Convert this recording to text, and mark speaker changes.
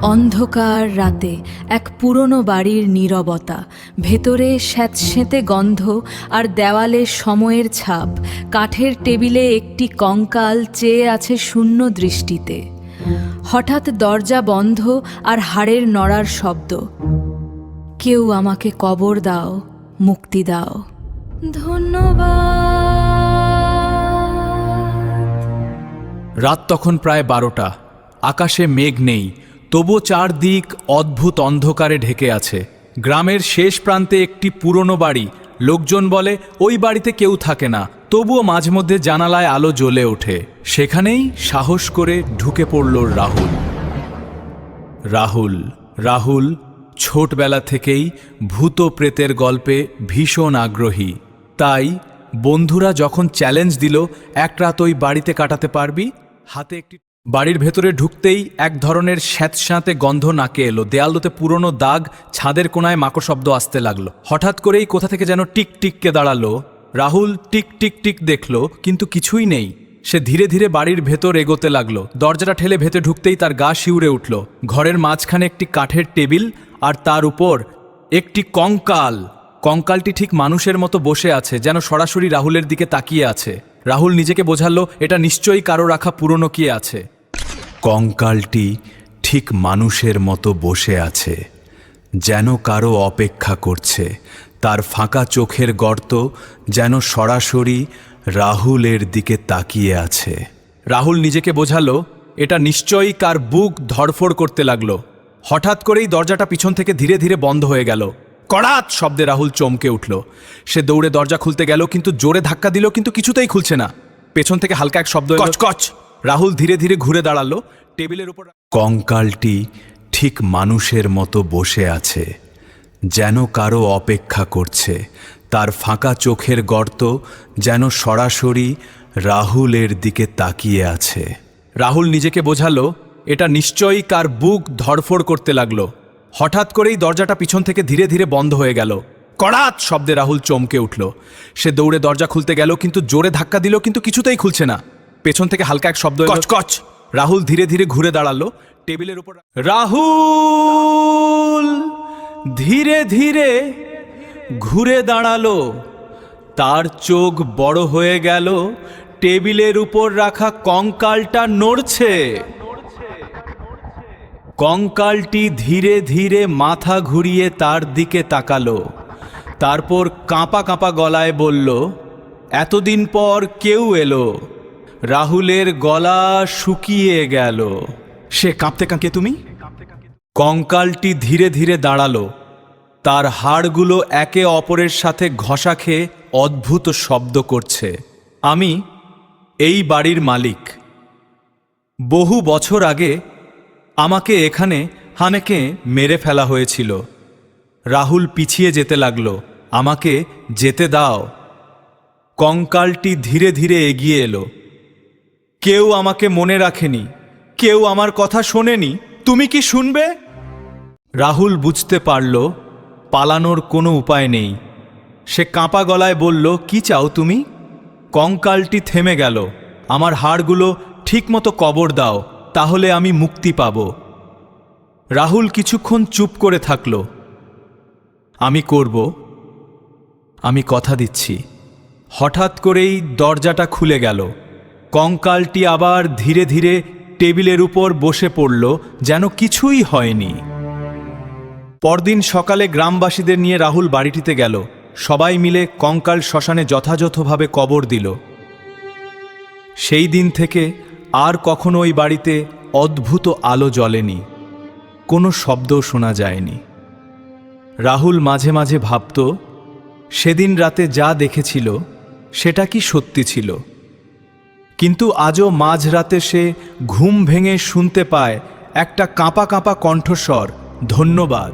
Speaker 1: অন্ধকার রাতে এক পুরনো বাড়ির নীরবতা, ভেতরে স্যাঁতসেঁতে গন্ধ আর দেওয়ালে সময়ের ছাপ। কাঠের টেবিলে একটি কঙ্কাল চেয়ে আছে শূন্য দৃষ্টিতে। হঠাৎ দরজা বন্ধ আর হাড়ের নড়ার শব্দ। কেউ আমাকে কবর দাও, মুক্তি দাও। ধন্যবাদ।
Speaker 2: রাত তখন প্রায় 12টা। আকাশে মেঘ নেই, তবুও চারদিক অদ্ভুত অন্ধকারে ঢেকে আছে। গ্রামের শেষ প্রান্তে একটি পুরনো বাড়ি। লোকজন বলে ওই বাড়িতে কেউ থাকে না, তবুও মাঝে মধ্যে জানালায় আলো জ্বলে ওঠে। সেখানেই সাহস করে ঢুকে পড়ল রাহুল। রাহুল ছোটবেলা থেকেই ভূত প্রেতের গল্পে ভীষণ আগ্রহী। তাই বন্ধুরা যখন চ্যালেঞ্জ দিল, এক রাত ওই বাড়িতে কাটাতে পারবি, হাতে একটি বাড়ির ভেতরে ঢুকতেই এক ধরনের স্যাঁতস্যাঁতে গন্ধ নাকে এলো। দেয়ালদোতে পুরনো দাগ, ছাদের কোনায় মাকড় শব্দ আসতে লাগলো। হঠাৎ করেই কোথা থেকে যেন টিক টিককে দাঁড়ালো। রাহুল টিক টিক টিক দেখলো, কিন্তু কিছুই নেই। সে ধীরে ধীরে বাড়ির ভেতর এগোতে লাগলো। দরজাটা ঠেলে ভেতরে ঢুকতেই তার গা শিউরে উঠল। ঘরের মাঝখানে একটি কাঠের টেবিল, আর তার উপর একটি কঙ্কাল। কঙ্কালটি ঠিক মানুষের মতো বসে আছে, যেন সরাসরি রাহুলের দিকে তাকিয়ে আছে। রাহুল নিজেকে বোঝালো, এটা নিশ্চয়ই কারো রাখা পুরনো কি আছে। কঙ্কালটি ঠিক মানুষের মতো বসে আছে, যেন কারো অপেক্ষা করছে। তার ফাঁকা চোখের গর্ত যেন সরাসরি রাহুলের দিকে তাকিয়ে আছে। রাহুল নিজেকে বোঝালো, এটা নিশ্চয়ই কার বুক ধড়ফড় করতে লাগলো। হঠাৎ করেই দরজাটা পিছন থেকে ধীরে ধীরে বন্ধ হয়ে গেল। কড়াত শব্দে রাহুল চমকে উঠল। সে দৌড়ে দরজা খুলতে গেল, কিন্তু জোরে ধাক্কা দিল, কিন্তু কিছুতেই খুলছে না। পেছন থেকে হালকা এক শব্দ, কচকচ। রাহুল ধীরে ধীরে ঘুরে দাঁড়ালো। টেবিলের উপর কঙ্কালটি ঠিক মানুষের মতো বসে আছে, যেন কারো অপেক্ষা করছে। তার ফাঁকা চোখের গর্ত যেন সরাসরি রাহুলের দিকে তাকিয়ে আছে। রাহুল নিজেকে বোঝালো, এটা নিশ্চয়ই কার বুক ধড়ফড় করতে লাগলো। হঠাৎ করেই দরজাটা পিছন থেকে ধীরে ধীরে বন্ধ হয়ে গেল। কড়াত শব্দে রাহুল চমকে উঠল। সে দৌড়ে দরজা খুলতে গেল, কিন্তু জোরে ধাক্কা দিল, কিন্তু কিছুতেই খুলছে না। পেছন থেকে হালকা এক শব্দ, কচকচ। রাহুল ধীরে ধীরে ঘুরে দাঁড়ালো। টেবিলের উপর রাহুল ধীরে ধীরে ঘুরে দাঁড়ালো। তার চোখ বড় হয়ে গেল। টেবিলের উপর রাখা কঙ্কালটা নড়ছে। কঙ্কালটি ধীরে ধীরে মাথা ঘুরিয়ে তার দিকে তাকালো। তারপর কাঁপা কাঁপা গলায় বলল, এতদিন পর কেউ এলো। রাহুলের গলা শুকিয়ে গেল। সে কাঁপতে কাঁপতে, তুমি? কঙ্কালটি ধীরে ধীরে দাঁড়ালো। তার হাড়গুলো একে অপরের সাথে ঘষা খেয়ে অদ্ভুত শব্দ করছে। আমি এই বাড়ির মালিক। বহু বছর আগে আমাকে এখানে মেরে ফেলা হয়েছিল। রাহুল পিছিয়ে যেতে লাগলো। আমাকে যেতে দাও। কঙ্কালটি ধীরে ধীরে এগিয়ে এলো। কেউ আমাকে মনে রাখেনি, কেউ আমার কথা শোনেনি। তুমি কি শুনবে? রাহুল বুঝতে পারল পালানোর কোনো উপায় নেই। সে কাঁপা গলায় বলল, কি চাও তুমি? কঙ্কালটি থেমে গেল। আমার হাড়গুলো ঠিকমতো কবর দাও, তাহলে আমি মুক্তি পাব। রাহুল কিছুক্ষণ চুপ করে থাকল। আমি করব, আমি কথা দিচ্ছি। হঠাৎ করেই দরজাটা খুলে গেল। কঙ্কালটি আবার ধীরে ধীরে টেবিলের উপর বসে পড়ল, যেন কিছুই হয়নি। পরদিন সকালে গ্রামবাসীদের নিয়ে রাহুল বাড়িটিতে গেল। সবাই মিলে কঙ্কাল শ্মশানে যথাযথভাবে কবর দিল। সেই দিন থেকে আর কখনো ওই বাড়িতে অদ্ভুত আলো জ্বলেনি, কোনো শব্দও শোনা যায়নি। রাহুল মাঝে মাঝে ভাবত, সেদিন রাতে যা দেখেছিল সেটা কি সত্যি ছিল? কিন্তু আজও মাঝরাতে সে ঘুম ভেঙে শুনতে পায় একটা কাঁপা কাঁপা কণ্ঠস্বর, ধন্যবাদ।